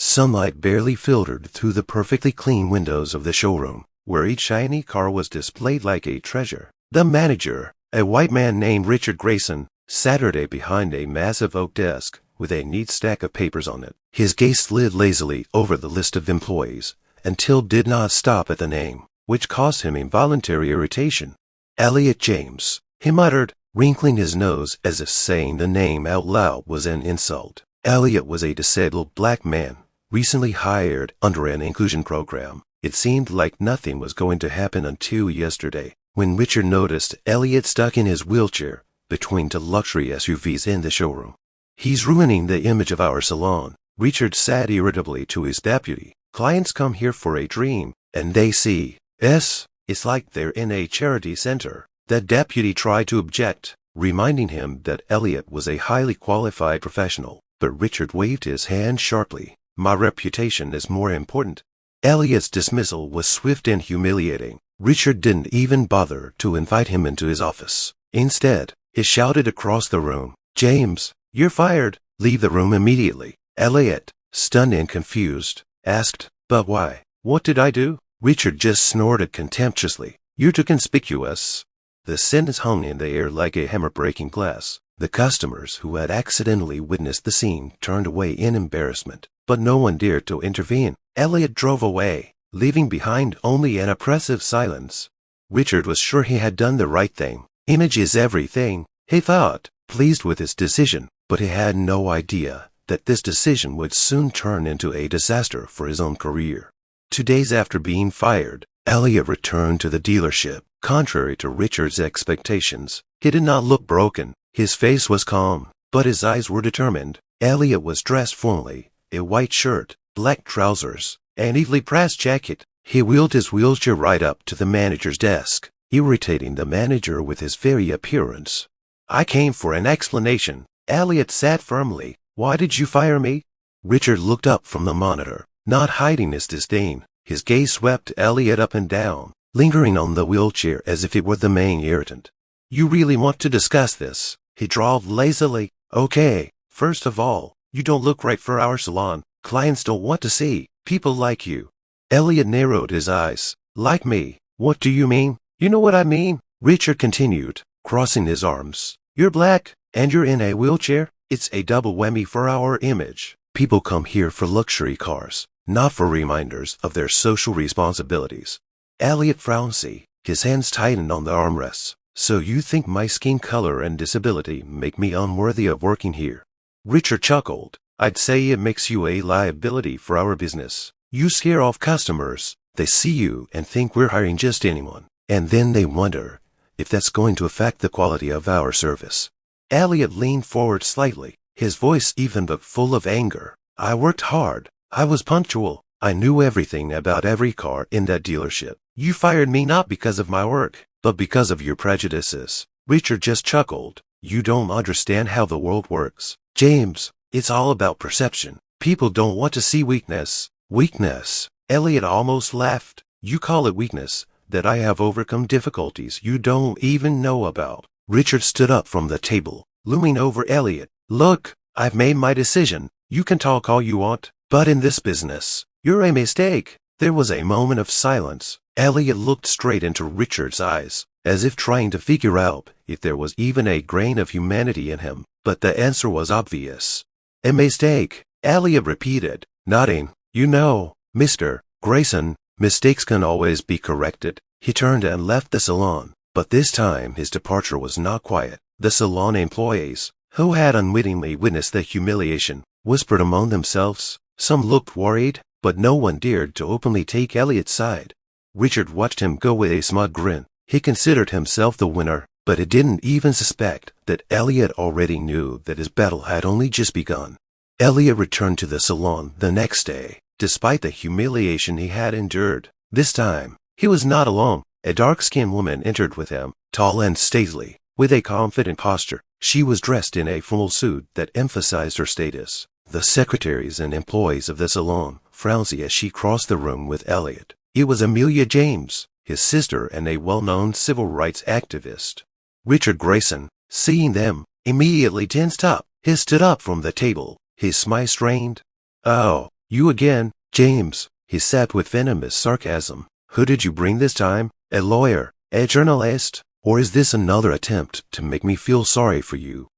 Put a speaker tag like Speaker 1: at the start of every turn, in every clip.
Speaker 1: Sunlight barely filtered through the perfectly clean windows of the showroom, where each shiny car was displayed like a treasure. The manager, a white man named Richard Grayson, sat behind a massive oak desk with a neat stack of papers on it. His gaze slid lazily over the list of employees until did not stop at the name, which caused him involuntary irritation. Elliot James, he muttered, wrinkling his nose as if saying the name out loud was an insult. Elliot was a disabled black man, recently hired under an inclusion program. It seemed like nothing was going to happen until yesterday, when Richard noticed Elliot stuck in his wheelchair between two luxury SUVs in the showroom. "He's ruining the image of our salon," Richard said irritably to his deputy. "Clients come here for a dream, and they see us. It's like they're in a charity center." The deputy tried to object, reminding him that Elliot was a highly qualified professional, but Richard waved his hand sharply. "My reputation is more important." Elliot's dismissal was swift and humiliating. Richard didn't even bother to invite him into his office. Instead, he shouted across the room, "James, you're fired. Leave the room immediately." Elliot, stunned and confused, asked, "But why? What did I do?" Richard just snorted contemptuously. "You're too conspicuous." The sentence hung in the air like a hammer breaking glass. The customers who had accidentally witnessed the scene turned away in embarrassment, but no one dared to intervene. Elliot drove away, leaving behind only an oppressive silence. Richard was sure he had done the right thing. Image is everything, he thought, pleased with his decision, but he had no idea that this decision would soon turn into a disaster for his own career. 2 days after being fired, Elliot returned to the dealership. Contrary to Richard's expectations, he did not look broken. His face was calm, but his eyes were determined. Elliot was dressed formally, a white shirt, black trousers, and neatly pressed jacket. He wheeled his wheelchair right up to the manager's desk, irritating the manager with his very appearance. "I came for an explanation," Elliot said firmly. "Why did you fire me?" Richard looked up from the monitor, not hiding his disdain. His gaze swept Elliot up and down, lingering on the wheelchair as if it were the main irritant. "You really want to discuss this?" he drawled lazily. "Okay, first of all, you don't look right for our salon. Clients don't want to see people like you." Elliot narrowed his eyes. "Like me? What do you mean?" "You know what I mean," Richard continued, crossing his arms. "You're black, and you're in a wheelchair. It's a double whammy for our image. People come here for luxury cars, not for reminders of their social responsibilities." Elliot frowned. His hands tightened on the armrests. "So you think my skin color and disability make me unworthy of working here?" Richard chuckled. "I'd say it makes you a liability for our business. You scare off customers. They see you and think we're hiring just anyone, and then they wonder if that's going to affect the quality of our service." Elliot leaned forward slightly, his voice even but full of anger. "I worked hard. I was punctual. I knew everything about every car in that dealership. You fired me not because of my work, but because of your prejudices." Richard just chuckled. "You don't understand how the world works, James. It's all about perception. People don't want to see weakness." "Weakness?" Elliot almost laughed. "You call it weakness that I have overcome difficulties you don't even know about." Richard stood up from the table, looming over Elliot. "Look, I've made my decision. You can talk all you want, but in this business, you're a mistake." There was a moment of silence. Elliot looked straight into Richard's eyes, as if trying to figure out if there was even a grain of humanity in him, but the answer was obvious. "A mistake," Elliot repeated, nodding. "You know, Mr. Grayson, mistakes can always be corrected." He turned and left the salon, but this time his departure was not quiet. The salon employees, who had unwittingly witnessed the humiliation, whispered among themselves. Some looked worried, but no one dared to openly take Elliot's side. Richard watched him go with a smug grin. He considered himself the winner, but he didn't even suspect that Elliot already knew that his battle had only just begun. Elliot returned to the salon the next day, despite the humiliation he had endured. This time, he was not alone. A dark-skinned woman entered with him, tall and stately, with a confident posture. She was dressed in a full suit that emphasized her status. The secretaries and employees of the salon frowned as she crossed the room with Elliot. It was Amelia James, his sister and a well-known civil rights activist. Richard Grayson, seeing them, immediately tensed up. He stood up from the table, his smile strained. "Oh, You again, James, he said with venomous sarcasm. Who did you bring this time? A lawyer? A journalist? Or is this another attempt to make me feel sorry for you?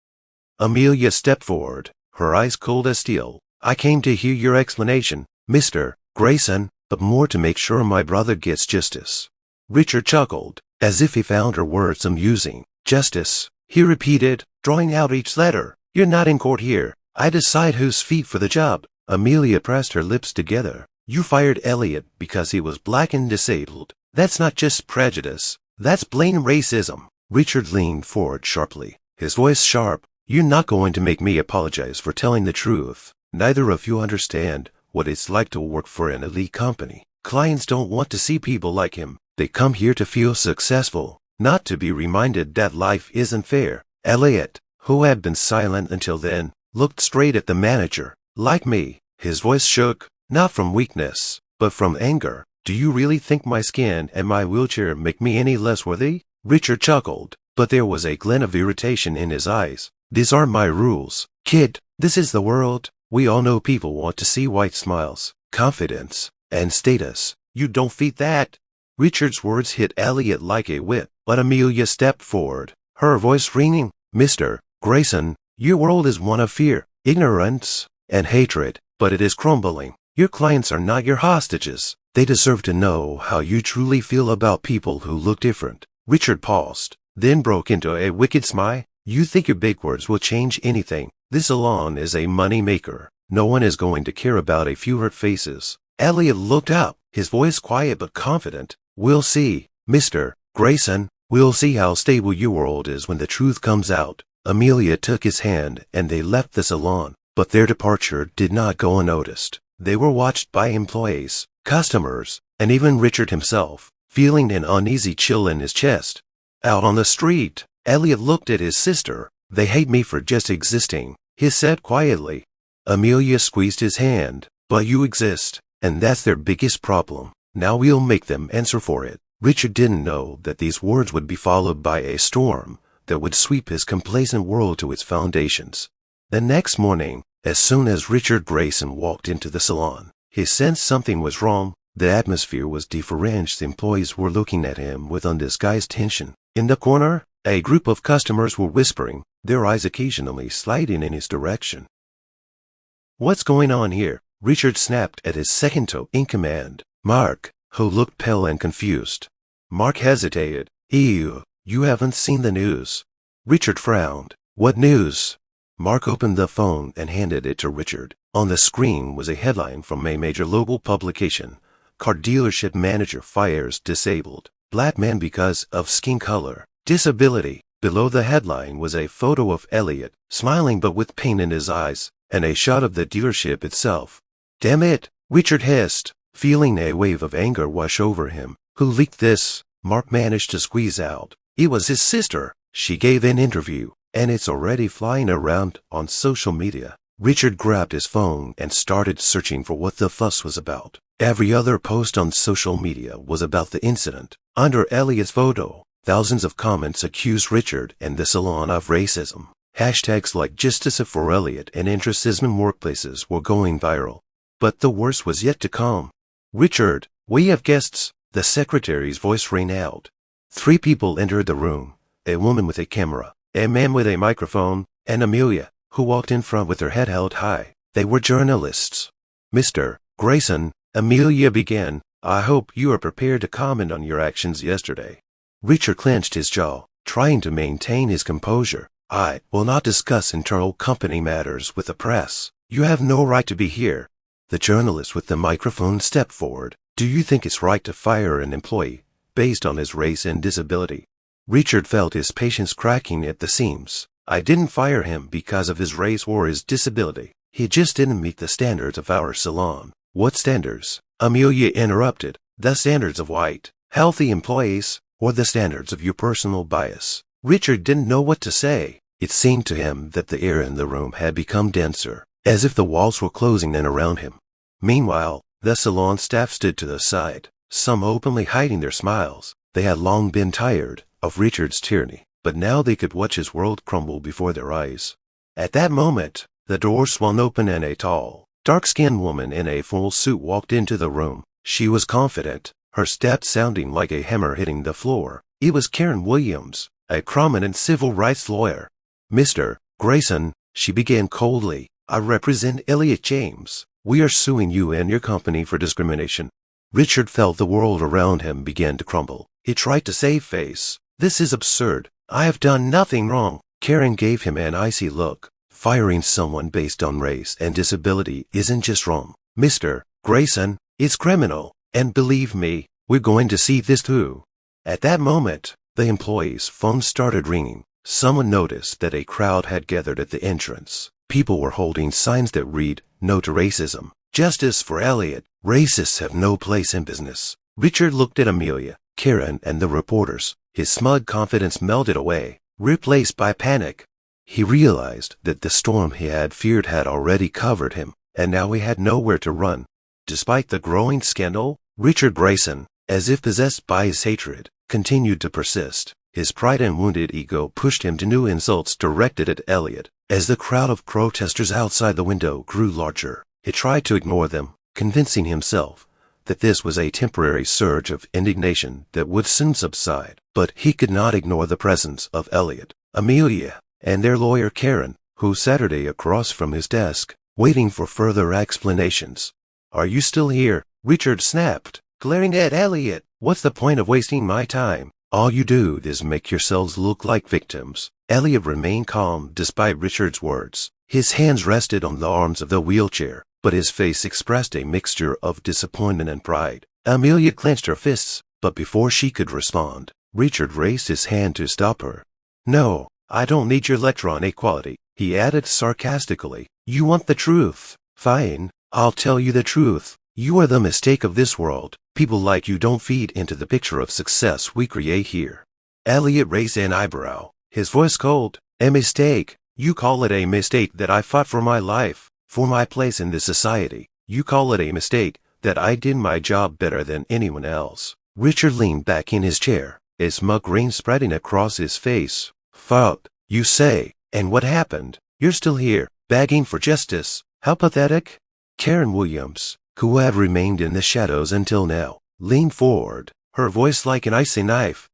Speaker 1: Amelia stepped forward, her eyes cold as steel. I came to hear your explanation, Mr. Grayson, but more to make sure my brother gets justice. Richard chuckled, as if he found her words amusing. Justice, he repeated, drawing out each letter. You're not in court here. I decide who's fit for the job. Amelia pressed her lips together. You fired Elliot because he was black and disabled. That's not just prejudice. That's blatant racism. Richard leaned forward sharply, his voice sharp. You're not going to make me apologize for telling the truth. Neither of you understand what it's like to work for an elite company. Clients don't want to see people like him. They come here to feel successful, not to be reminded that life isn't fair. Elliot, who had been silent until then, looked straight at the manager. Like me, his voice shook, not from weakness, but from anger. Do you really think my skin and my wheelchair make me any less worthy? Richard chuckled, but there was a glint of irritation in his eyes. These aren't my rules, kid. This is the world. We all know people want to see white smiles, confidence, and status. You don't fit that. Richard's words hit Elliot like a whip, but Amelia stepped forward, her voice ringing. Mr. Grayson, your world is one of fear, ignorance, and hatred, but it is crumbling. Your clients are not your hostages. They deserve to know how you truly feel about people who look different. Richard paused, then broke into a wicked smile. You think your big words will change anything? This salon is a money maker. No one is going to care about a few hurt faces. Elliot looked up, his voice quiet but confident. We'll see, Mr. Grayson. We'll see how stable your world is when the truth comes out. Amelia took his hand and they left the salon, but their departure did not go unnoticed. They were watched by employees, customers, and even Richard himself, feeling an uneasy chill in his chest. Out on the street, Elliot looked at his sister. They hate me for just existing, he said quietly. Amelia squeezed his hand. But you exist, and that's their biggest problem. Now we'll make them answer for it. Richard didn't know that these words would be followed by a storm that would sweep his complacent world to its foundations. The next morning, as soon as Richard Grayson walked into the salon, he sensed something was wrong. The atmosphere was deranged. The employees were looking at him with undisguised tension. In the corner, a group of customers were whispering, their eyes occasionally sliding in his direction. What's going on here? Richard snapped at his second-in command, Mark, who looked pale and confused. Mark hesitated. You haven't seen the news. Richard frowned. What news? Mark opened the phone and handed it to Richard. On the screen was a headline from a major local publication. Car dealership manager fires disabled black man because of skin color, disability. Below the headline was a photo of Elliot, smiling but with pain in his eyes, and a shot of the dealership itself. Damn it, Richard hissed, feeling a wave of anger wash over him. Who leaked this? Mark managed to squeeze out. It was his sister. She gave an interview, and it's already flying around on social media. Richard grabbed his phone and started searching for what the fuss was about. Every other post on social media was about the incident. Under Elliot's photo, thousands of comments accused Richard and the salon of racism. Hashtags like Justice for Elliot and Racism in workplaces were going viral. But the worst was yet to come. Richard, we have guests. The secretary's voice rang out. 3 people entered the room. A woman with a camera, a man with a microphone, and Amelia, who walked in front with her head held high. They were journalists. Mr. Grayson, Amelia began, I hope you are prepared to comment on your actions yesterday. Richard clenched his jaw, trying to maintain his composure. I will not discuss internal company matters with the press. You have no right to be here. The journalist with the microphone stepped forward. Do you think it's right to fire an employee based on his race and disability? Richard felt his patience cracking at the seams. I didn't fire him because of his race or his disability. He just didn't meet the standards of our salon. What standards? Amelia interrupted. The standards of white, healthy employees, or the standards of your personal bias? Richard didn't know what to say. It seemed to him that the air in the room had become denser, as if the walls were closing in around him. Meanwhile, the salon staff stood to the side, some openly hiding their smiles. They had long been tired of Richard's tyranny, but now they could watch his world crumble before their eyes. At that moment, the door swung open and a tall, dark-skinned woman in a full suit walked into the room. She was confident, her steps sounding like a hammer hitting the floor. It was Karen Williams, a prominent civil rights lawyer. "Mr. Grayson," she began coldly, "I represent Elliot James. We are suing you and your company for discrimination." Richard felt the world around him begin to crumble. He tried to save face. "This is absurd. I have done nothing wrong." Karen gave him an icy look. "Firing someone based on race and disability isn't just wrong, Mr. Grayson. It's criminal. And believe me, we're going to see this through." At that moment, the employees' phones started ringing. Someone noticed that a crowd had gathered at the entrance. People were holding signs that read, "No to racism. Justice for Elliot. Racists have no place in business." Richard looked at Amelia, Karen, and the reporters. His smug confidence melted away, replaced by panic. He realized that the storm he had feared had already covered him, and now he had nowhere to run. Despite the growing scandal, Richard Grayson, as if possessed by his hatred, continued to persist. His pride and wounded ego pushed him to new insults directed at Elliot. As the crowd of protesters outside the window grew larger, he tried to ignore them, convincing himself that this was a temporary surge of indignation that would soon subside. But he could not ignore the presence of Elliot, Amelia, and their lawyer Karen, who sat across from his desk, waiting for further explanations. "Are you still here?" Richard snapped, glaring at Elliot. "What's the point of wasting my time? All you do is make yourselves look like victims." Elliot remained calm despite Richard's words. His hands rested on the arms of the wheelchair, but his face expressed a mixture of disappointment and pride. Amelia clenched her fists, but before she could respond, Richard raised his hand to stop her. "No, I don't need your lecture on equality," he added sarcastically. "You want the truth. Fine, I'll tell you the truth. You are the mistake of this world. People like you don't feed into the picture of success we create here." Elliot raised an eyebrow, his voice cold. "A mistake? You call it a mistake that I fought for my life, for my place in this society. You call it a mistake that I did my job better than anyone else." Richard leaned back in his chair, a smug grin spreading across his face. "Fought, you say, and what happened? You're still here, begging for justice. How pathetic." Karen Williams, who had remained in the shadows until now, leaned forward, her voice like an icy knife.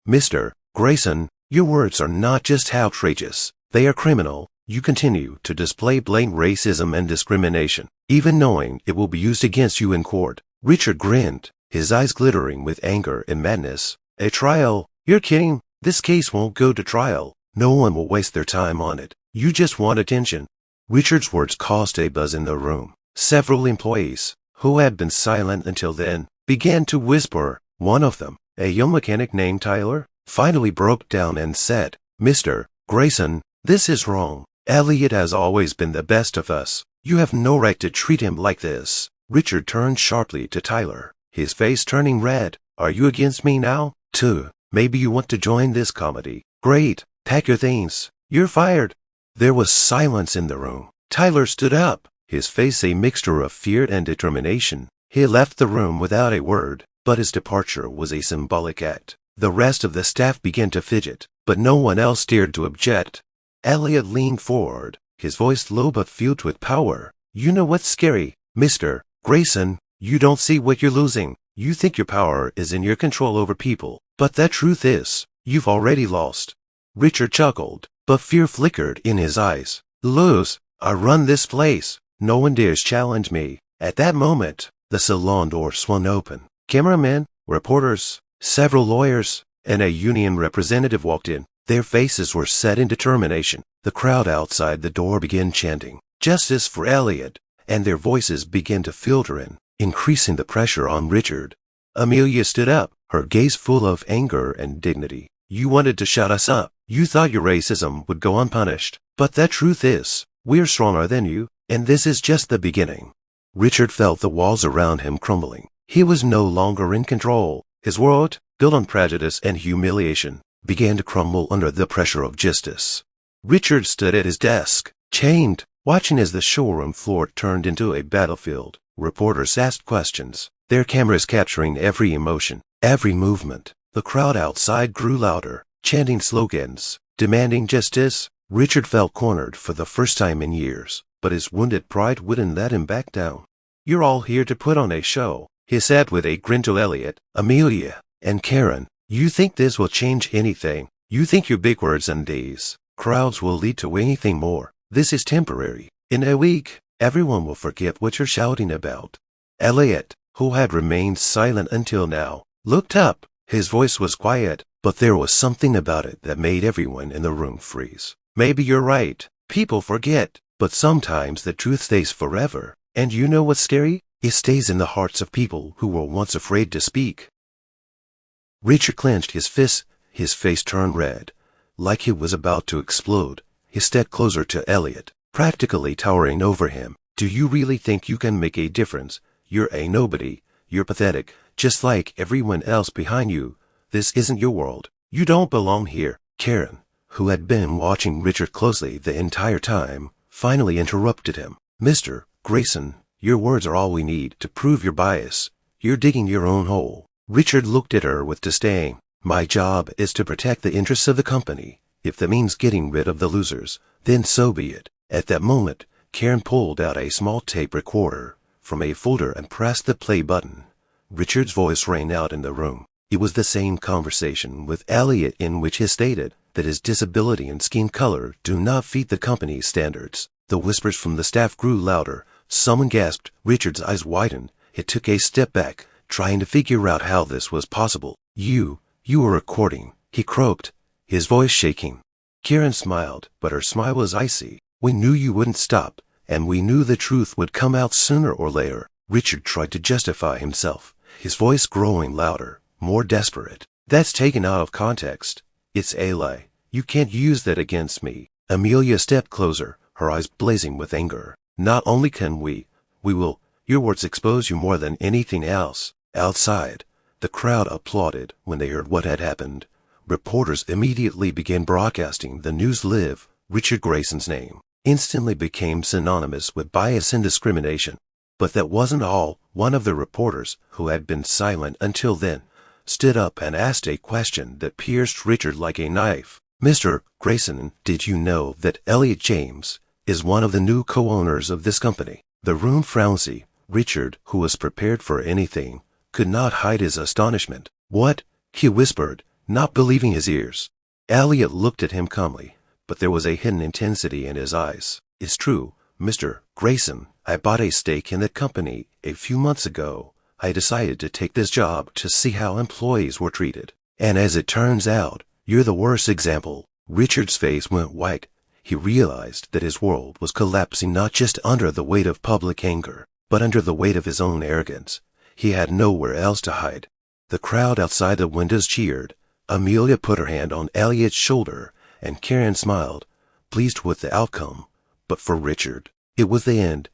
Speaker 1: "Mr. Grayson, your words are not just outrageous, they are criminal. You continue to display blatant racism and discrimination, even knowing it will be used against you in court." Richard grinned, his eyes glittering with anger and madness. "A trial? You're kidding. This case won't go to trial. No one will waste their time on it. You just want attention." Richard's words caused a buzz in the room. Several employees, who had been silent until then, began to whisper. One of them, a young mechanic named Tyler, finally broke down and said, "Mr. Grayson, this is wrong. Elliot has always been the best of us. You have no right to treat him like this." Richard turned sharply to Tyler, his face turning red. "Are you against me now, too? Maybe you want to join this comedy. Great, pack your things. You're fired." There was silence in the room. Tyler stood up, his face a mixture of fear and determination. He left the room without a word, but his departure was a symbolic act. The rest of the staff began to fidget, but no one else dared to object. Elliot leaned forward, his voice low but filled with power. "You know what's scary, Mr. Grayson? You don't see what you're losing. You think your power is in your control over people, but the truth is, you've already lost." Richard chuckled, but fear flickered in his eyes. "Lose? I run this place. No one dares challenge me." At that moment, the salon door swung open. Cameramen, reporters, several lawyers, and a union representative walked in. Their faces were set in determination. The crowd outside the door began chanting, "Justice for Elliot," and their voices began to filter in, increasing the pressure on Richard. Amelia stood up, her gaze full of anger and dignity. "You wanted to shut us up. You thought your racism would go unpunished. But the truth is, we're stronger than you, and this is just the beginning." Richard felt the walls around him crumbling. He was no longer in control. His world, built on prejudice and humiliation, began to crumble under the pressure of justice. Richard stood at his desk, chained, watching as the showroom floor turned into a battlefield. Reporters asked questions, their cameras capturing every emotion, every movement. The crowd outside grew louder, chanting slogans, demanding justice. Richard felt cornered for the first time in years. but his wounded pride wouldn't let him back down. "You're all here to put on a show," he said with a grin to Elliot, Amelia, and Karen. "You think this will change anything? You think your big words and days, crowds will lead to anything more? This is temporary. In a week, everyone will forget what you're shouting about." Elliot, who had remained silent until now, looked up. His voice was quiet, but there was something about it that made everyone in the room freeze. "Maybe you're right. People forget, but sometimes the truth stays forever. And you know what's scary? It stays in the hearts of people who were once afraid to speak." Richard clenched his fists. His face turned red, like he was about to explode. He stepped closer to Elliot, practically towering over him. "Do you really think you can make a difference? You're a nobody. You're pathetic, just like everyone else behind you. This isn't your world. You don't belong here." Karen, who had been watching Richard closely the entire time, finally interrupted him. "Mr. Grayson, your words are all we need to prove your bias. You're digging your own hole." Richard looked at her with disdain. "My job is to protect the interests of the company. If that means getting rid of the losers, then so be it." At that moment, Karen pulled out a small tape recorder from a folder and pressed the play button. Richard's voice rang out in the room. It was the same conversation with Elliot in which he stated that his disability and skin color do not fit the company's standards. The whispers from the staff grew louder. Someone gasped. Richard's eyes widened. He took a step back, trying to figure out how this was possible. You were recording," he croaked, his voice shaking. Karen smiled, but her smile was icy. "We knew you wouldn't stop, and we knew the truth would come out sooner or later." Richard tried to justify himself, his voice growing louder, more desperate. "That's taken out of context. It's a lie. You can't use that against me." Amelia stepped closer, her eyes blazing with anger. "Not only can we will. Your words expose you more than anything else." Outside, the crowd applauded when they heard what had happened. Reporters immediately began broadcasting the news. Richard Grayson's name instantly became synonymous with bias and discrimination. But that wasn't all. One of the reporters, who had been silent until then, stood up and asked a question that pierced Richard like a knife. "Mr. Grayson, did you know that Elliot James is one of the new co-owners of this company?" The room frowned. Richard, who was prepared for anything, could not hide his astonishment. "What?" he whispered, not believing his ears. Elliot looked at him calmly, but there was a hidden intensity in his eyes. "It's true, Mr. Grayson. I bought a stake in the company a few months ago. I decided to take this job to see how employees were treated. And as it turns out, you're the worst example." Richard's face went white. He realized that his world was collapsing not just under the weight of public anger, but under the weight of his own arrogance. He had nowhere else to hide. The crowd outside the windows cheered. Amelia put her hand on Elliot's shoulder, and Karen smiled, pleased with the outcome. But for Richard, it was the end.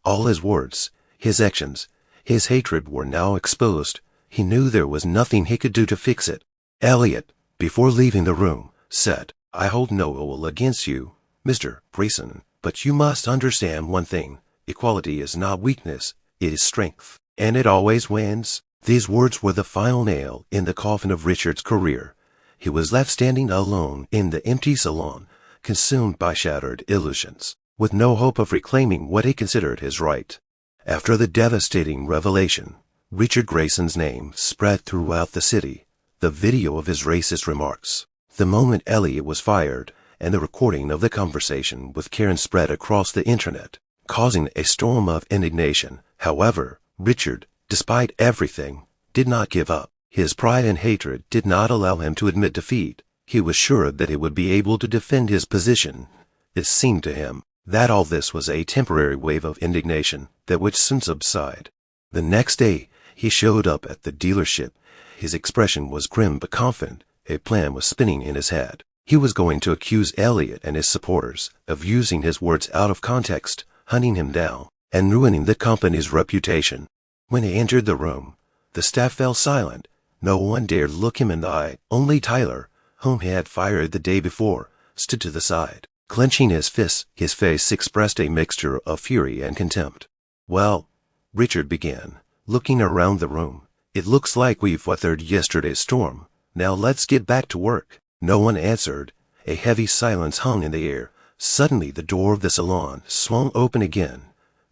Speaker 1: All his words, his actions, his hatred were now exposed. He knew there was nothing he could do to fix it. Elliot, before leaving the room, said, "I hold no ill against you, Mr. Grayson, but you must understand one thing. Equality is not weakness, it is strength. And it always wins." These words were the final nail in the coffin of Richard's career. He was left standing alone in the empty salon, consumed by shattered illusions, with no hope of reclaiming what he considered his right. After the devastating revelation, Richard Grayson's name spread throughout the city. The video of his racist remarks, the moment Elliot was fired, and the recording of the conversation with Karen spread across the internet, causing a storm of indignation. However, Richard, despite everything, did not give up. His pride and hatred did not allow him to admit defeat. He was sure that he would be able to defend his position. It seemed to him that all this was a temporary wave of indignation that would soon subside. The next day, he showed up at the dealership. His expression was grim but confident. A plan was spinning in his head. He was going to accuse Elliot and his supporters of using his words out of context, hunting him down, and ruining the company's reputation. When he entered the room, the staff fell silent. No one dared look him in the eye. Only Tyler, whom he had fired the day before, stood to the side. Clenching his fists, his face expressed a mixture of fury and contempt. "Well," Richard began, looking around the room, "it looks like we've weathered yesterday's storm. Now let's get back to work." No one answered. A heavy silence hung in the air. Suddenly the door of the salon swung open again.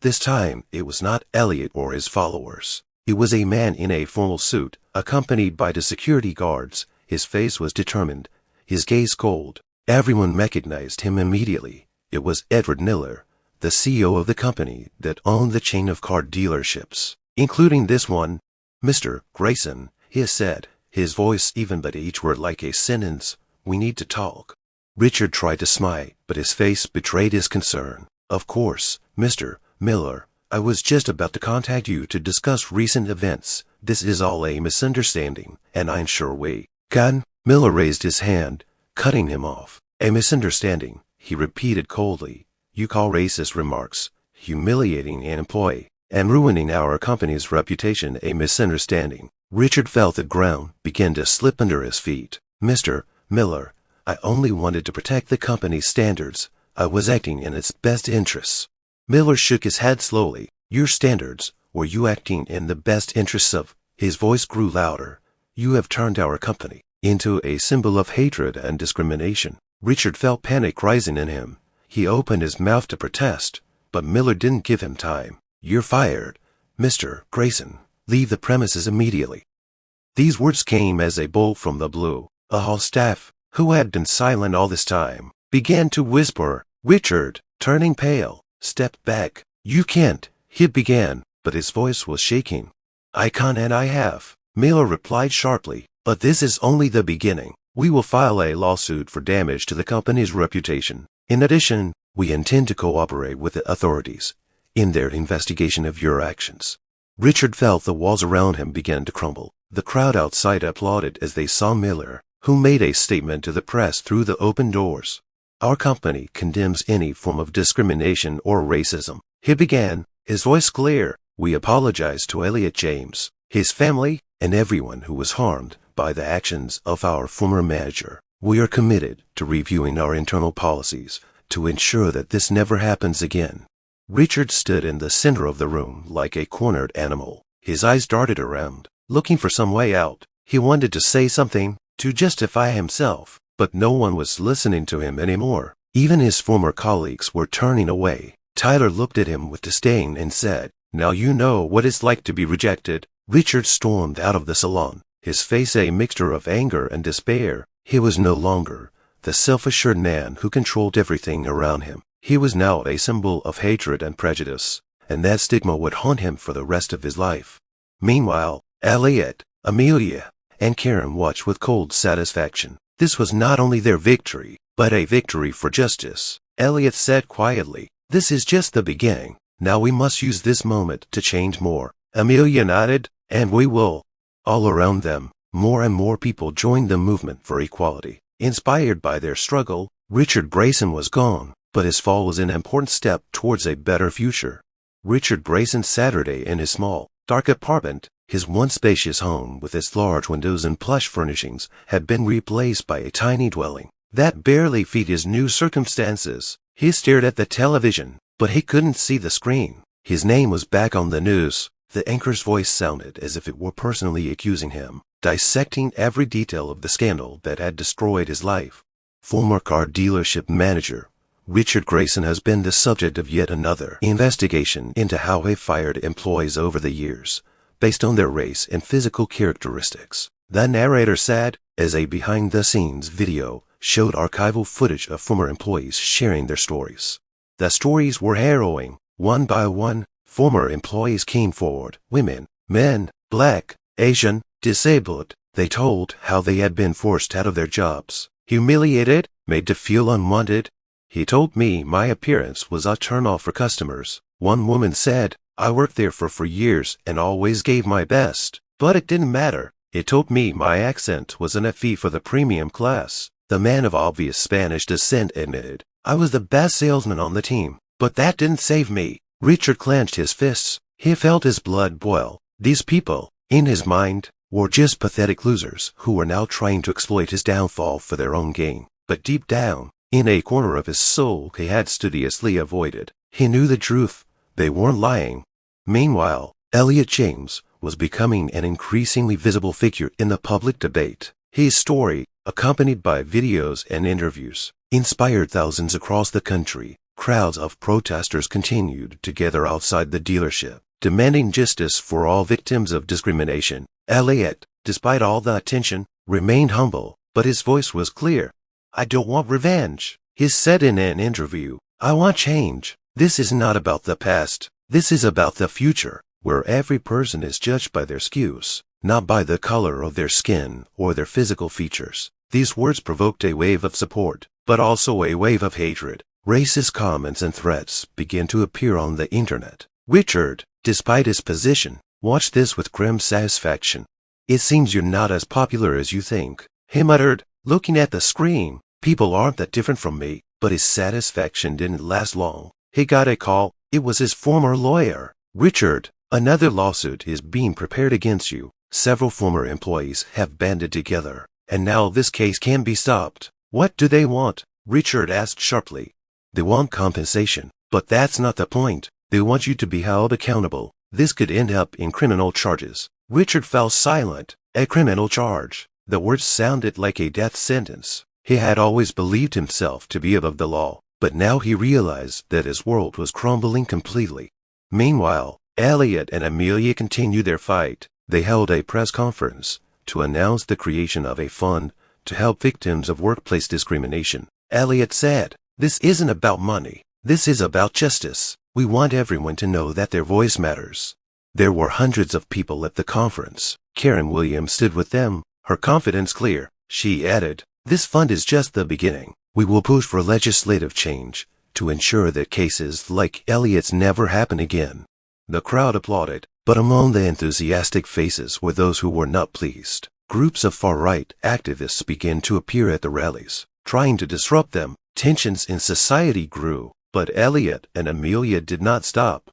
Speaker 1: This time it was not Elliot or his followers. It was a man in a formal suit, accompanied by the security guards. His face was determined, his gaze cold. Everyone recognized him immediately. It was Edward Miller, the CEO of the company that owned the chain of car dealerships, including this one. "Mr. Grayson," he said, his voice even but each word like a sentence. "We need to talk." Richard tried to smile, but his face betrayed his concern. "Of course, Mr. Miller. I was just about to contact you to discuss recent events. This is all a misunderstanding, and I'm sure we can." Miller raised his hand, cutting him off. "A misunderstanding," he repeated coldly. "You call racist remarks, humiliating an employee, and ruining our company's reputation a misunderstanding." Richard felt the ground begin to slip under his feet. "Mr. Miller, I only wanted to protect the company's standards. I was acting in its best interests." Miller shook his head slowly. "Your standards? Were you acting in the best interests of—" His voice grew louder. "You have turned our company into a symbol of hatred and discrimination." Richard felt panic rising in him. He opened his mouth to protest, but Miller didn't give him time. "You're fired, Mr. Grayson. Leave the premises immediately." These words came as a bolt from the blue. A hall staff, who had been silent all this time, began to whisper. Richard, turning pale, stepped back. "You can't," he began, but his voice was shaking. "I can and I have," Miller replied sharply. "But this is only the beginning. We will file a lawsuit for damage to the company's reputation. In addition, we intend to cooperate with the authorities in their investigation of your actions." Richard felt the walls around him begin to crumble. The crowd outside applauded as they saw Miller, who made a statement to the press through the open doors. "Our company condemns any form of discrimination or racism," he began, his voice clear. "We apologize to Elliot James, his family, and everyone who was harmed by the actions of our former manager. We are committed to reviewing our internal policies to ensure that this never happens again." Richard stood in the center of the room like a cornered animal. His eyes darted around, looking for some way out. He wanted to say something, to justify himself, but no one was listening to him anymore. Even his former colleagues were turning away. Tyler looked at him with disdain and said, "Now you know what it's like to be rejected." Richard stormed out of the salon, his face a mixture of anger and despair. He was no longer the self-assured man who controlled everything around him. He was now a symbol of hatred and prejudice, and that stigma would haunt him for the rest of his life. Meanwhile, Elliot, Amelia, and Karen watched with cold satisfaction. This was not only their victory, but a victory for justice. Elliot said quietly, "This is just the beginning. Now we must use this moment to change more." Amelia nodded, "And we will." All around them, more and more people joined the movement for equality. Inspired by their struggle, Richard Grayson was gone, but his fall was an important step towards a better future. Richard Grayson Saturday in his small, dark apartment, his once spacious home with its large windows and plush furnishings, had been replaced by a tiny dwelling that barely fit his new circumstances. He stared at the television, but he couldn't see the screen. His name was back on the news. The anchor's voice sounded as if it were personally accusing him, dissecting every detail of the scandal that had destroyed his life. Former car dealership manager Richard Grayson has been the subject of yet another investigation into how he fired employees over the years, based on their race and physical characteristics. The narrator said, as a behind-the-scenes video showed archival footage of former employees sharing their stories. The stories were harrowing. One by one, former employees came forward. Women, men, black, Asian, disabled. They told how they had been forced out of their jobs, humiliated, made to feel unwanted. "He told me my appearance was a turn-off for customers," one woman said. "I worked there for years and always gave my best, but it didn't matter. He told me my accent wasn't a fee for the premium class." The man of obvious Spanish descent admitted, "I was the best salesman on the team, but that didn't save me." Richard clenched his fists. He felt his blood boil. These people, in his mind, were just pathetic losers who were now trying to exploit his downfall for their own gain. But deep down, in a corner of his soul he had studiously avoided, he knew the truth. They weren't lying. Meanwhile, Elliot James was becoming an increasingly visible figure in the public debate. His story, accompanied by videos and interviews, inspired thousands across the country. Crowds of protesters continued to gather outside the dealership, demanding justice for all victims of discrimination. Elliot, despite all the attention, remained humble, but his voice was clear. "I don't want revenge," he said in an interview. "I want change. This is not about the past. This is about the future, where every person is judged by their skills, not by the color of their skin or their physical features." These words provoked a wave of support, but also a wave of hatred. Racist comments and threats began to appear on the internet. Richard, despite his position, watched this with grim satisfaction. "It seems you're not as popular as you think," he muttered, looking at the screen. "People aren't that different from me." But his satisfaction didn't last long. He got a call. It was his former lawyer. "Richard, another lawsuit is being prepared against you. Several former employees have banded together, and now this case can't be stopped." "What do they want?" Richard asked sharply. "They want compensation, but that's not the point. They want you to be held accountable. This could end up in criminal charges." Richard fell silent. A criminal charge. The words sounded like a death sentence. He had always believed himself to be above the law, but now he realized that his world was crumbling completely. Meanwhile, Elliot and Amelia continued their fight. They held a press conference to announce the creation of a fund to help victims of workplace discrimination. Elliot said, "This isn't about money. This is about justice. We want everyone to know that their voice matters." There were hundreds of people at the conference. Karen Williams stood with them, her confidence clear. She added, "This fund is just the beginning. We will push for legislative change to ensure that cases like Elliot's never happen again." The crowd applauded, but among the enthusiastic faces were those who were not pleased. Groups of far-right activists began to appear at the rallies, trying to disrupt them. Tensions in society grew, but Elliot and Amelia did not stop.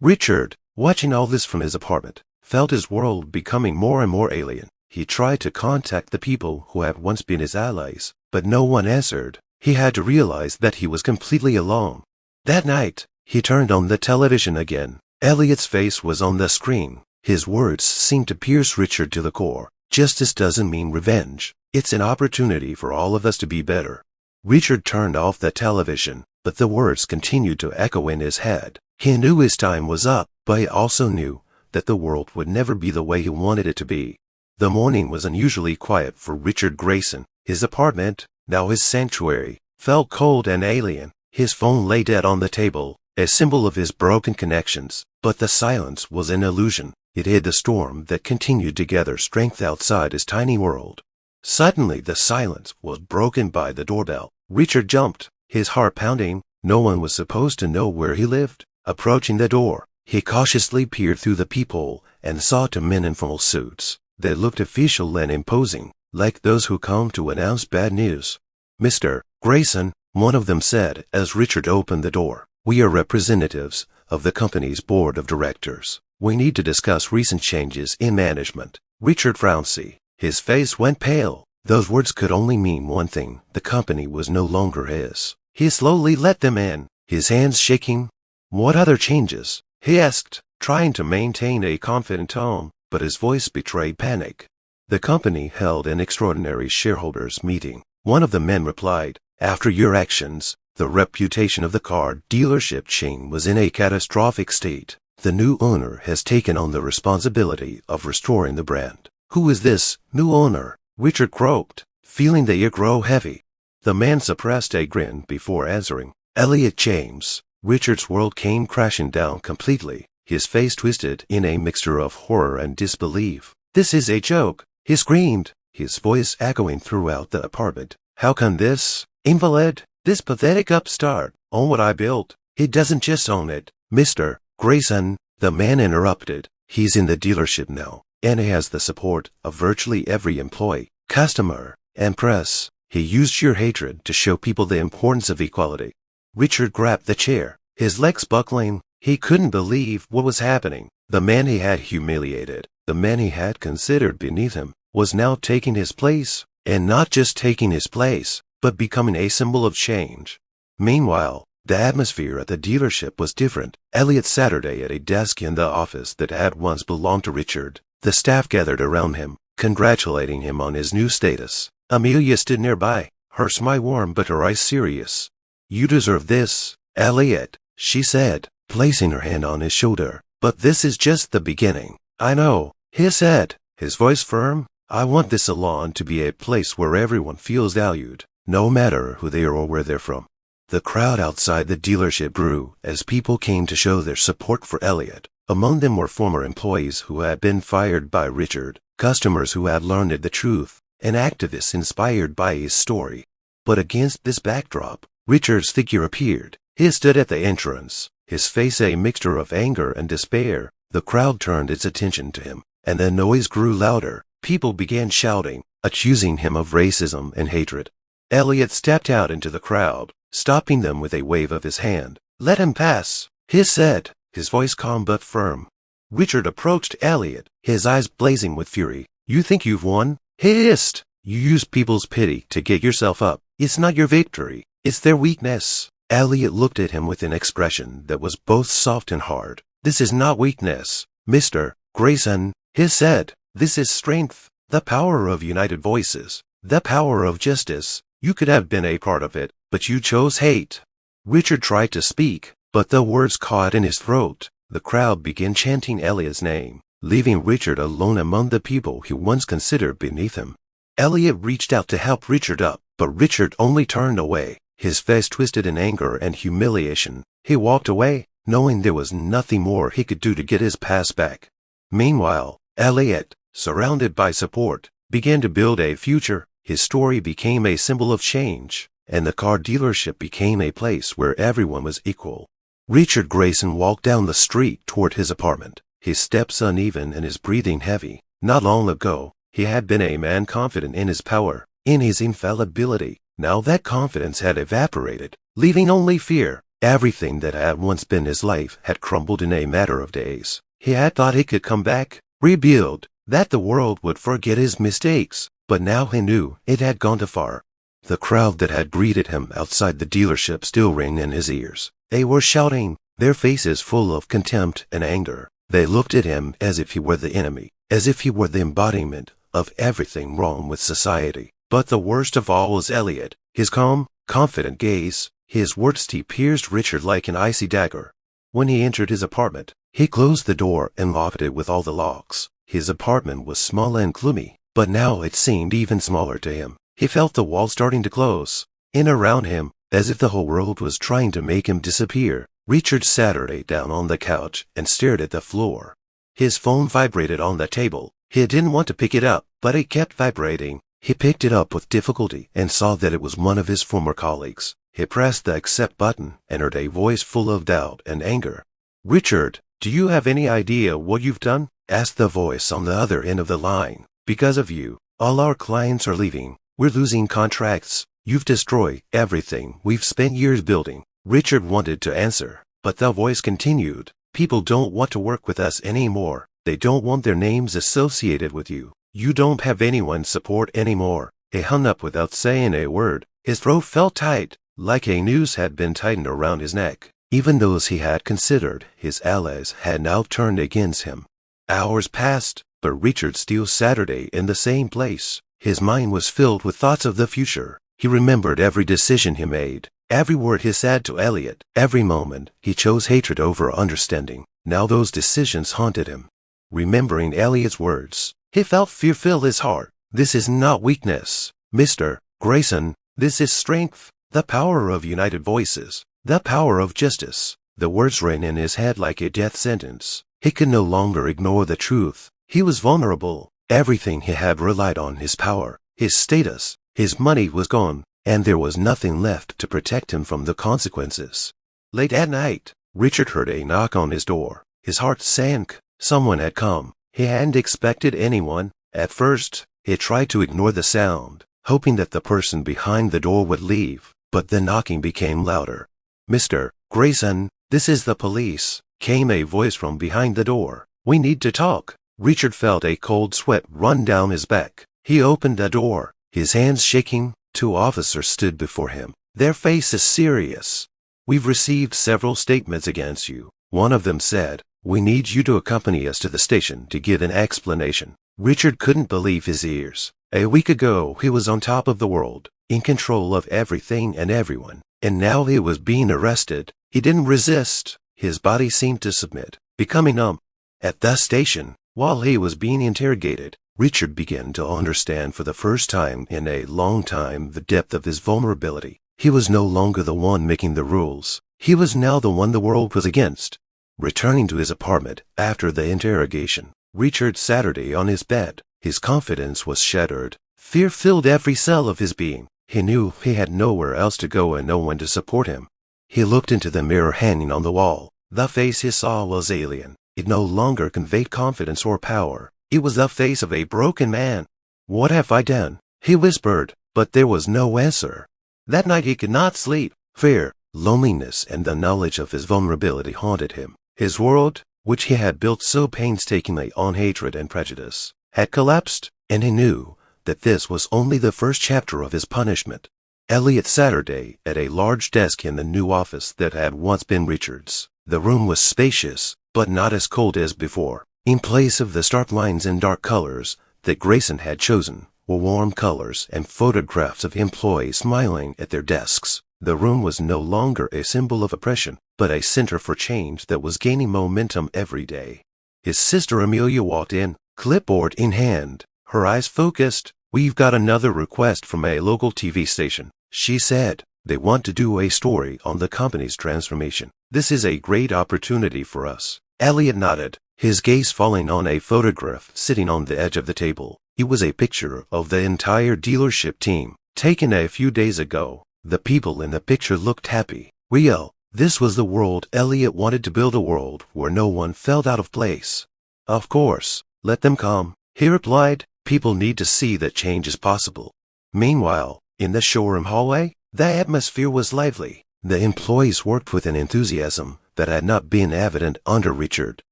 Speaker 1: Richard, watching all this from his apartment, felt his world becoming more and more alien. He tried to contact the people who had once been his allies, but no one answered. He had to realize that he was completely alone. That night, he turned on the television again. Elliot's face was on the screen. His words seemed to pierce Richard to the core. "Justice doesn't mean revenge. It's an opportunity for all of us to be better." Richard turned off the television, but the words continued to echo in his head. He knew his time was up, but he also knew that the world would never be the way he wanted it to be. The morning was unusually quiet for Richard Grayson. His apartment, now his sanctuary, felt cold and alien. His phone lay dead on the table, a symbol of his broken connections. But the silence was an illusion. It hid the storm that continued to gather strength outside his tiny world. Suddenly the silence was broken by the doorbell. Richard jumped, his heart pounding. No one was supposed to know where he lived. Approaching the door, he cautiously peered through the peephole and saw two men in formal suits. They looked official and imposing, like those who come to announce bad news. "Mr. Grayson," one of them said as Richard opened the door, "we are representatives of the company's board of directors. We need to discuss recent changes in management." Richard frowned. His face went pale. Those words could only mean one thing. The company was no longer his. He slowly let them in, his hands shaking. "What other changes?" he asked, trying to maintain a confident tone, but his voice betrayed panic. "The company held an extraordinary shareholders meeting." One of the men replied, "After your actions, the reputation of the car dealership chain was in a catastrophic state. The new owner has taken on the responsibility of restoring the brand." "Who is this new owner?" Richard croaked, feeling the air grow heavy. The man suppressed a grin before answering. "Elliot James." Richard's world came crashing down completely. His face twisted in a mixture of horror and disbelief. "This is a joke," he screamed, his voice echoing throughout the apartment. "How can this invalid, this pathetic upstart, own what I built? He doesn't just own it." "Mr. Grayson," the man interrupted. "He's in the dealership now, and he has the support of virtually every employee, customer, and press. He used your hatred to show people the importance of equality." Richard grabbed the chair, his legs buckling. He couldn't believe what was happening. The man he had humiliated, the man he had considered beneath him, was now taking his place, and not just taking his place, but becoming a symbol of change. Meanwhile, the atmosphere at the dealership was different. Elliot sat at a desk in the office that had once belonged to Richard. The staff gathered around him, congratulating him on his new status. Amelia stood nearby, her smile warm but her eyes serious. "You deserve this, Elliot," she said, placing her hand on his shoulder. "But this is just the beginning." "I know," he said, his voice firm. "I want this salon to be a place where everyone feels valued, no matter who they are or where they're from." The crowd outside the dealership grew as people came to show their support for Elliot. Among them were former employees who had been fired by Richard, customers who had learned the truth, and activists inspired by his story. But against this backdrop, Richard's figure appeared. He stood at the entrance, his face a mixture of anger and despair. The crowd turned its attention to him, and the noise grew louder. People began shouting, accusing him of racism and hatred. Elliot stepped out into the crowd, stopping them with a wave of his hand. "Let him pass," he said, his voice calm but firm. Richard approached Elliot, his eyes blazing with fury. "You think you've won?" he hissed. "You use people's pity to get yourself up. It's not your victory, it's their weakness." Elliot looked at him with an expression that was both soft and hard. "This is not weakness, Mr. Grayson," he said. "This is strength, the power of united voices, the power of justice. You could have been a part of it, but you chose hate." Richard tried to speak, but the words caught in his throat. The crowd began chanting Elliot's name, leaving Richard alone among the people he once considered beneath him. Elliot reached out to help Richard up, but Richard only turned away, his face twisted in anger and humiliation. He walked away, knowing there was nothing more he could do to get his pass back. Meanwhile, Elliot, surrounded by support, began to build a future. His story became a symbol of change, and the car dealership became a place where everyone was equal. Richard Grayson walked down the street toward his apartment, his steps uneven and his breathing heavy. Not long ago, he had been a man confident in his power, in his infallibility. Now that confidence had evaporated, leaving only fear. Everything that had once been his life had crumbled in a matter of days. He had thought he could come back, rebuild, that the world would forget his mistakes. But now he knew it had gone too far. The crowd that had greeted him outside the dealership still rang in his ears. They were shouting, their faces full of contempt and anger. They looked at him as if he were the enemy, as if he were the embodiment of everything wrong with society. But the worst of all was Elliot, his calm, confident gaze. His words pierced Richard like an icy dagger. When he entered his apartment, he closed the door and locked it with all the locks. His apartment was small and gloomy, but now it seemed even smaller to him. He felt the walls starting to close in around him, as if the whole world was trying to make him disappear. Richard sat down on the couch and stared at the floor. His phone vibrated on the table. He didn't want to pick it up, but it kept vibrating. He picked it up with difficulty and saw that it was one of his former colleagues. He pressed the accept button and heard a voice full of doubt and anger. "Richard, do you have any idea what you've done?" asked the voice on the other end of the line. "Because of you, all our clients are leaving. We're losing contracts. You've destroyed everything we've spent years building." Richard wanted to answer, but the voice continued. "People don't want to work with us anymore. They don't want their names associated with you. You don't have anyone's support anymore." He hung up without saying a word. His throat felt tight, like a noose had been tightened around his neck. Even those he had considered his allies had now turned against him. Hours passed, but Richard still sat in the same place. His mind was filled with thoughts of the future. He remembered every decision he made, every word he said to Elliot, every moment he chose hatred over understanding. Now those decisions haunted him. Remembering Elliot's words, he felt fear fill his heart. "This is not weakness, Mr. Grayson. This is strength, the power of united voices, the power of justice." The words rang in his head like a death sentence. He could no longer ignore the truth. He was vulnerable. Everything he had relied on, his power, his status, his money was gone, and there was nothing left to protect him from the consequences. Late at night, Richard heard a knock on his door. His heart sank. Someone had come. He hadn't expected anyone. At first, he tried to ignore the sound, hoping that the person behind the door would leave, but the knocking became louder. "Mr. Grayson, this is the police," came a voice from behind the door. "We need to talk." Richard felt a cold sweat run down his back. He opened the door, his hands shaking. Two officers stood before him, their faces serious. "We've received several statements against you," one of them said. "We need you to accompany us to the station to give an explanation." Richard couldn't believe his ears. A week ago, he was on top of the world. in control of everything and everyone. And now he was being arrested. He didn't resist. His body seemed to submit, becoming numb. At the station, while he was being interrogated, Richard began to understand for the first time in a long time the depth of his vulnerability. He was no longer the one making the rules. He was now the one the world was against. Returning to his apartment after the interrogation, Richard sat on his bed. His confidence was shattered. Fear filled every cell of his being. He knew he had nowhere else to go and no one to support him. He looked into the mirror hanging on the wall. The face he saw was alien. It no longer conveyed confidence or power. It was the face of a broken man. "What have I done?" he whispered, but there was no answer. That night he could not sleep. Fear, loneliness, and the knowledge of his vulnerability haunted him. His world, which he had built so painstakingly on hatred and prejudice, had collapsed, and he knew that this was only the first chapter of his punishment. Elliot sat at a large desk in the new office that had once been Richard's. The room was spacious, but not as cold as before. In place of the stark lines and dark colors that Grayson had chosen were warm colors and photographs of employees smiling at their desks. The room was no longer a symbol of oppression, but a center for change that was gaining momentum every day. His sister Amelia walked in, clipboard in hand, her eyes focused. "We've got another request from a local TV station," she said. "They want to do a story on the company's transformation. This is a great opportunity for us." Elliot nodded, his gaze falling on a photograph sitting on the edge of the table. It was a picture of the entire dealership team, taken a few days ago. The people in the picture looked happy, real. This was the world Elliot wanted to build, a world where no one felt out of place. "Of course, let them come," he replied. "People need to see that change is possible." Meanwhile, in the showroom hallway, the atmosphere was lively. The employees worked with an enthusiasm that had not been evident under Richard.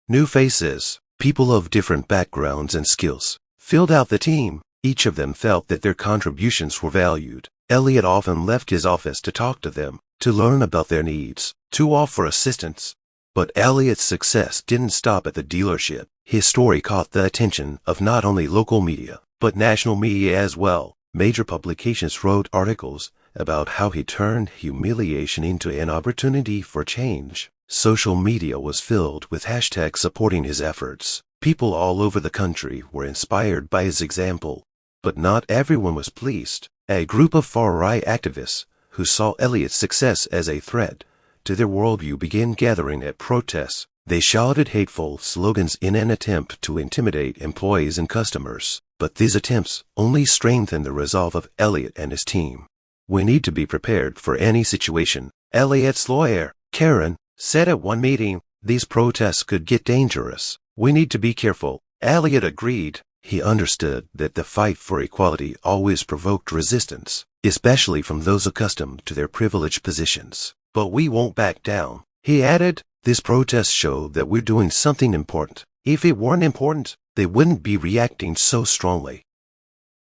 Speaker 1: New faces, people of different backgrounds and skills, filled out the team. Each of them felt that their contributions were valued. Elliot often left his office to talk to them, to learn about their needs, to offer assistance. But Elliot's success didn't stop at the dealership. His story caught the attention of not only local media, but national media as well. Major publications wrote articles about how he turned humiliation into an opportunity for change. Social media was filled with hashtags supporting his efforts. People all over the country were inspired by his example. But not everyone was pleased. A group of far-right activists who saw Elliot's success as a threat to their worldview began gathering at protests. They shouted hateful slogans in an attempt to intimidate employees and customers. But these attempts only strengthened the resolve of Elliot and his team. "We need to be prepared for any situation," Elliot's lawyer, Karen, said at one meeting. "These protests could get dangerous. We need to be careful." Elliot agreed. He understood that the fight for equality always provoked resistance, especially from those accustomed to their privileged positions. "But we won't back down," he added. "This protest showed that we're doing something important. If it weren't important, they wouldn't be reacting so strongly."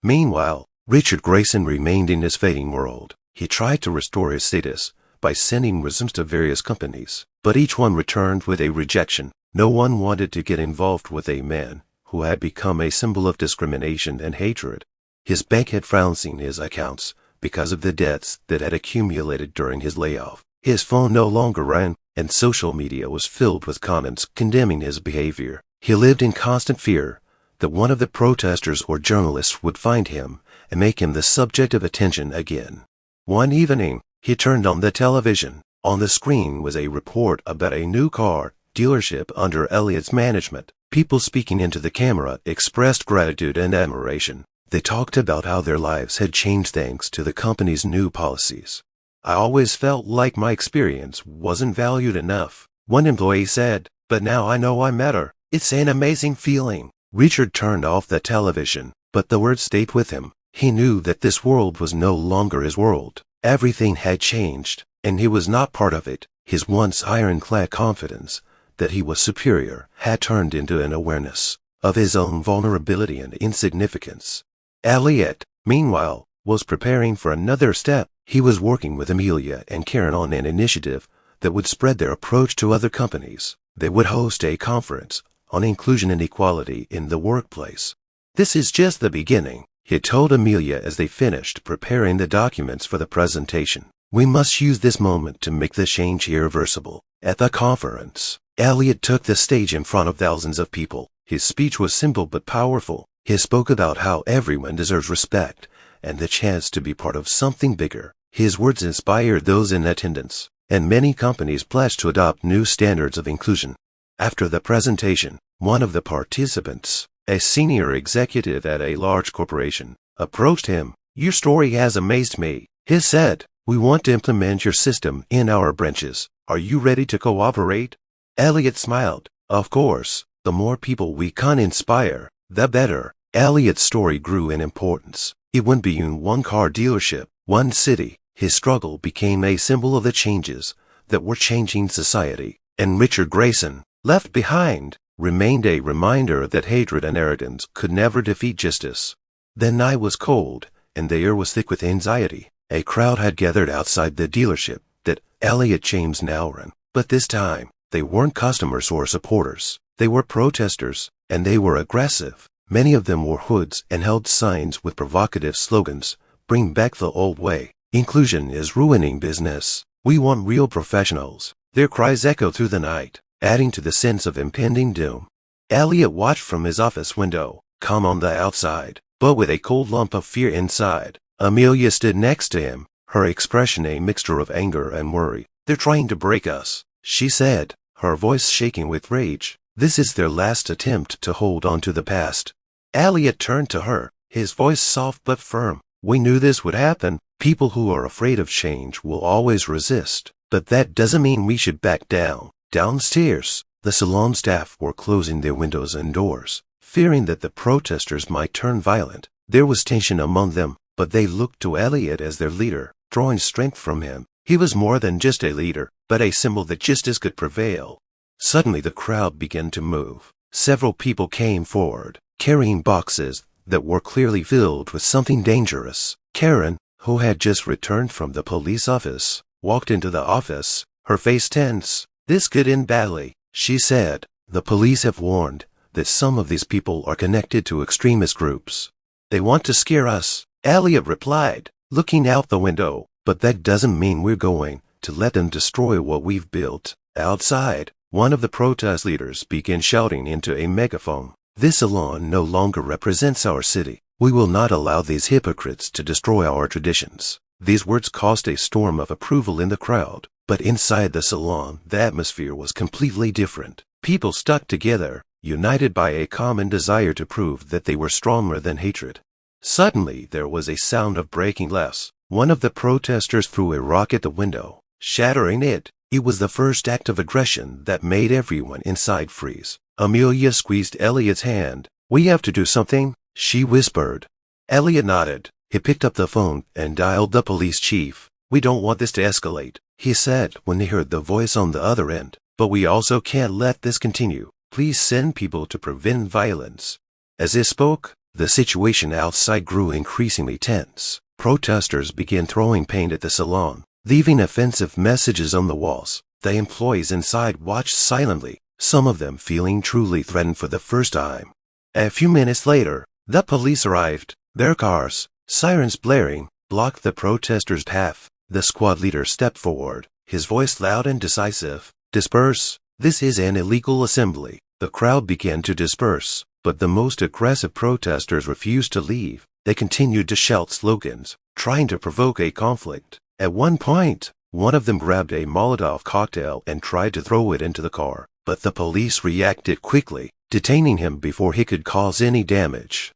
Speaker 1: Meanwhile, Richard Grayson remained in his fading world. He tried to restore his status by sending resumes to various companies, but each one returned with a rejection. No one wanted to get involved with a man who had become a symbol of discrimination and hatred. His bank had frozen his accounts because of the debts that had accumulated during his layoff. His phone no longer rang, and social media was filled with comments condemning his behavior. He lived in constant fear that one of the protesters or journalists would find him and make him the subject of attention again. One evening, he turned on the television. On the screen was a report about a new car dealership under Elliot's management. People speaking into the camera expressed gratitude and admiration. They talked about how their lives had changed thanks to the company's new policies. "I always felt like my experience wasn't valued enough," one employee said, "but now I know I matter. It's an amazing feeling." Richard turned off the television, but the words stayed with him. He knew that this world was no longer his world. Everything had changed, and he was not part of it. His once ironclad confidence that he was superior had turned into an awareness of his own vulnerability and insignificance. Elliot, meanwhile, was preparing for another step. He was working with Amelia and Karen on an initiative that would spread their approach to other companies. They would host a conference on inclusion and equality in the workplace. "This is just the beginning," he told Amelia as they finished preparing the documents for the presentation. We must use this moment to make the change irreversible. At the conference, Elliot took the stage in front of thousands of people. His speech was simple but powerful. He spoke about how everyone deserves respect and the chance to be part of something bigger. His words inspired those in attendance, and many companies pledged to adopt new standards of inclusion. After the presentation, one of the participants, a senior executive at a large corporation, approached him. "Your story has amazed me," he said. "We want to implement your system in our branches. Are you ready to cooperate?" Elliot smiled. "Of course. The more people we can inspire, the better." Elliot's story grew in importance. It went beyond one car dealership, one city. His struggle became a symbol of the changes that were changing society. And Richard Grayson, left behind, remained a reminder that hatred and arrogance could never defeat justice. The night was cold, and the air was thick with anxiety. A crowd had gathered outside the dealership that Elliot James now ran. But this time, they weren't customers or supporters. They were protesters, and they were aggressive. Many of them wore hoods and held signs with provocative slogans. "Bring back the old way. Inclusion is ruining business. We want real professionals." Their cries echoed through the night, adding to the sense of impending doom. Elliot watched from his office window, calm on the outside, but with a cold lump of fear inside. Amelia stood next to him, her expression a mixture of anger and worry. "They're trying to break us," she said, her voice shaking with rage. "This is their last attempt to hold on to the past." Elliot turned to her, his voice soft but firm. "We knew this would happen. People who are afraid of change will always resist. But that doesn't mean we should back down." Downstairs, the salon staff were closing their windows and doors, fearing that the protesters might turn violent. There was tension among them, but they looked to Elliot as their leader, drawing strength from him. He was more than just a leader, but a symbol that justice could prevail. Suddenly the crowd began to move. Several people came forward, carrying boxes that were clearly filled with something dangerous. Karen, who had just returned from the police office, walked into the office, her face tense. "This could end badly," she said. "The police have warned that some of these people are connected to extremist groups. They want to scare us," Elliot replied, looking out the window. "But that doesn't mean we're going to let them destroy what we've built." Outside, one of the protest leaders began shouting into a megaphone. "This salon no longer represents our city. We will not allow these hypocrites to destroy our traditions." These words caused a storm of approval in the crowd, but inside the salon, the atmosphere was completely different. People stuck together, united by a common desire to prove that they were stronger than hatred. Suddenly, there was a sound of breaking glass. One of the protesters threw a rock at the window, shattering it. It was the first act of aggression that made everyone inside freeze. Amelia squeezed Elliot's hand. "We have to do something," she whispered. Elliot nodded. He picked up the phone and dialed the police chief. "We don't want this to escalate," he said when he heard the voice on the other end. "But we also can't let this continue. Please send people to prevent violence." As he spoke, the situation outside grew increasingly tense. Protesters began throwing paint at the salon, leaving offensive messages on the walls. The employees inside watched silently, some of them feeling truly threatened for the first time. A few minutes later, the police arrived. Their cars, sirens blaring, blocked the protesters' path. The squad leader stepped forward, his voice loud and decisive. "Disperse. This is an illegal assembly." The crowd began to disperse, but the most aggressive protesters refused to leave. They continued to shout slogans, trying to provoke a conflict. At one point, one of them grabbed a Molotov cocktail and tried to throw it into the car, but the police reacted quickly, detaining him before he could cause any damage.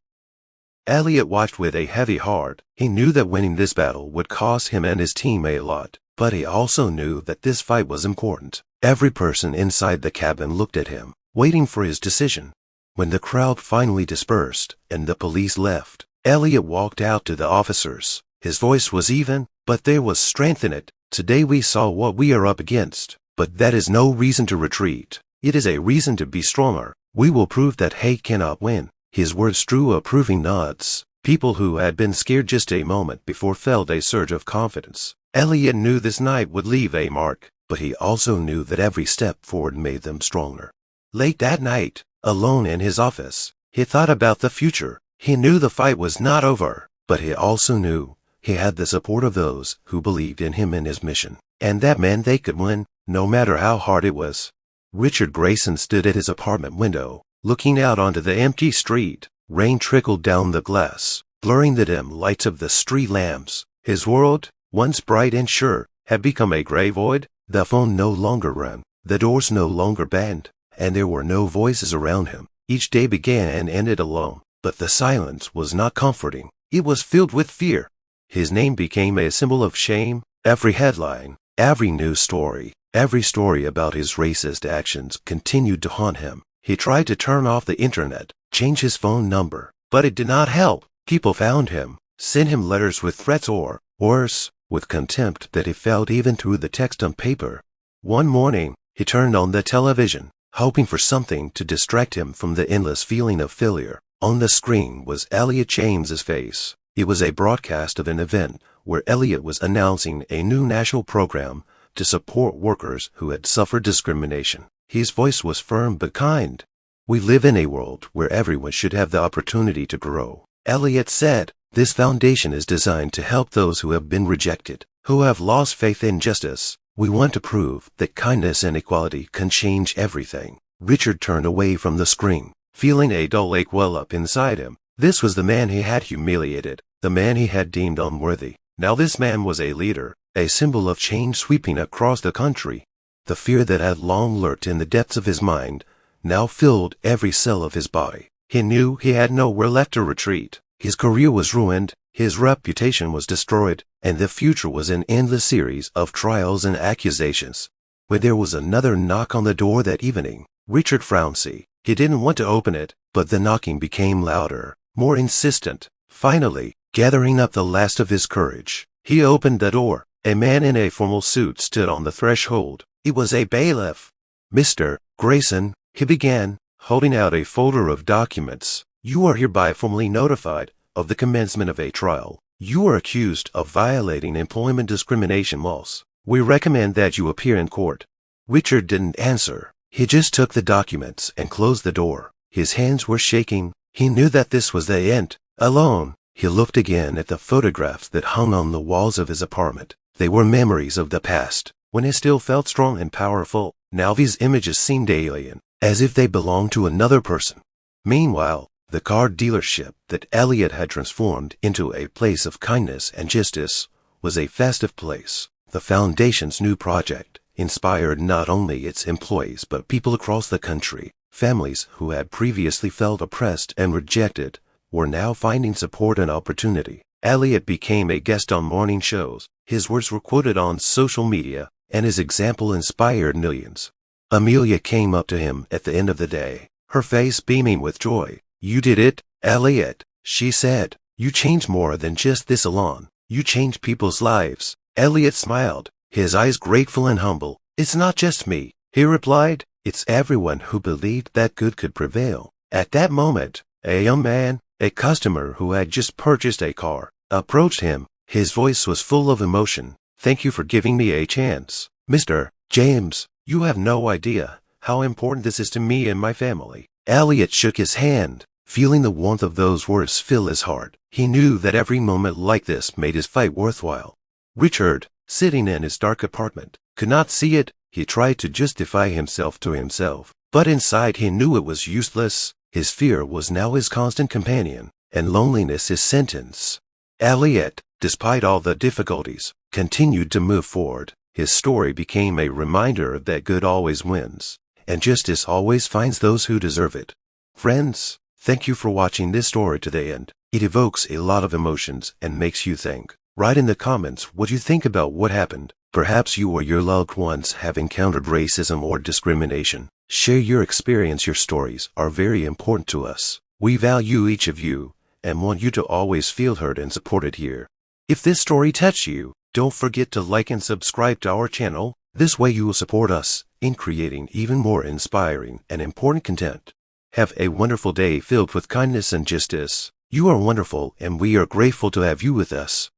Speaker 1: Elliot watched with a heavy heart. He knew that winning this battle would cost him and his team a lot, but he also knew that this fight was important. Every person inside the cabin looked at him, waiting for his decision. When the crowd finally dispersed and the police left, Elliot walked out to the officers. His voice was even, but there was strength in it. "Today we saw what we are up against, but that is no reason to retreat. It is a reason to be stronger. We will prove that hate cannot win." His words drew approving nods. People who had been scared just a moment before felt a surge of confidence. Elliot knew this night would leave a mark, but he also knew that every step forward made them stronger. Late that night, alone in his office, he thought about the future. He knew the fight was not over, but he also knew he had the support of those who believed in him and his mission, and that meant they could win, no matter how hard it was. Richard Grayson stood at his apartment window, looking out onto the empty street. Rain trickled down the glass, blurring the dim lights of the street lamps. His world, once bright and sure, had become a gray void. The phone no longer rang, the doors no longer banged, and there were no voices around him. Each day began and ended alone, but the silence was not comforting. It was filled with fear. His name became a symbol of shame. Every headline, every news story, every story about his racist actions continued to haunt him. He tried to turn off the internet, change his phone number, but it did not help. People found him, sent him letters with threats or, worse, with contempt that he felt even through the text on paper. One morning, he turned on the television, hoping for something to distract him from the endless feeling of failure. On the screen was Elliot James's face. It was a broadcast of an event where Elliot was announcing a new national program to support workers who had suffered discrimination. His voice was firm but kind. "We live in a world where everyone should have the opportunity to grow," Elliot said. "This foundation is designed to help those who have been rejected, who have lost faith in justice. We want to prove that kindness and equality can change everything." Richard turned away from the screen, feeling a dull ache well up inside him. This was the man he had humiliated, the man he had deemed unworthy. Now this man was a leader, a symbol of change sweeping across the country. The fear that had long lurked in the depths of his mind now filled every cell of his body. He knew he had nowhere left to retreat. His career was ruined, his reputation was destroyed, and the future was an endless series of trials and accusations. When there was another knock on the door that evening, Richard frowned. He didn't want to open it, but the knocking became louder, more insistent. Finally, gathering up the last of his courage, he opened the door. A man in a formal suit stood on the threshold. It was a bailiff. "Mr. Grayson," he began, holding out a folder of documents, "you are hereby formally notified of the commencement of a trial. You are accused of violating employment discrimination laws. We recommend that you appear in court." Richard didn't answer. He just took the documents and closed the door. His hands were shaking. He knew that this was the end. Alone, he looked again at the photographs that hung on the walls of his apartment. They were memories of the past, when he still felt strong and powerful. Now these images seemed alien, as if they belonged to another person. Meanwhile, the car dealership that Elliot had transformed into a place of kindness and justice was a festive place. The Foundation's new project inspired not only its employees but people across the country. Families who had previously felt oppressed and rejected were now finding support and opportunity. Elliot became a guest on morning shows. His words were quoted on social media, and his example inspired millions. Amelia came up to him at the end of the day, her face beaming with joy. "You did it, Elliot," she said. "You changed more than just this salon. You changed people's lives." Elliot smiled, his eyes grateful and humble. "It's not just me," he replied. "It's everyone who believed that good could prevail." At that moment, a young man, a customer who had just purchased a car, approached him. His voice was full of emotion. "Thank you for giving me a chance, Mr. James. You have no idea how important this is to me and my family." Elliot shook his hand, feeling the warmth of those words fill his heart. He knew that every moment like this made his fight worthwhile. Richard, sitting in his dark apartment, could not see it. He tried to justify himself to himself, but inside he knew it was useless. His fear was now his constant companion, and loneliness his sentence. Elliot, despite all the difficulties, continued to move forward. His story became a reminder that good always wins, and justice always finds those who deserve it. Friends, thank you for watching this story to the end. It evokes a lot of emotions and makes you think. Write in the comments what you think about what happened. Perhaps you or your loved ones have encountered racism or discrimination. Share your experience. Your stories are very important to us. We value each of you and want you to always feel heard and supported here. If this story touched you, don't forget to like and subscribe to our channel. This way you will support us in creating even more inspiring and important content. Have a wonderful day filled with kindness and justice. You are wonderful, and we are grateful to have you with us.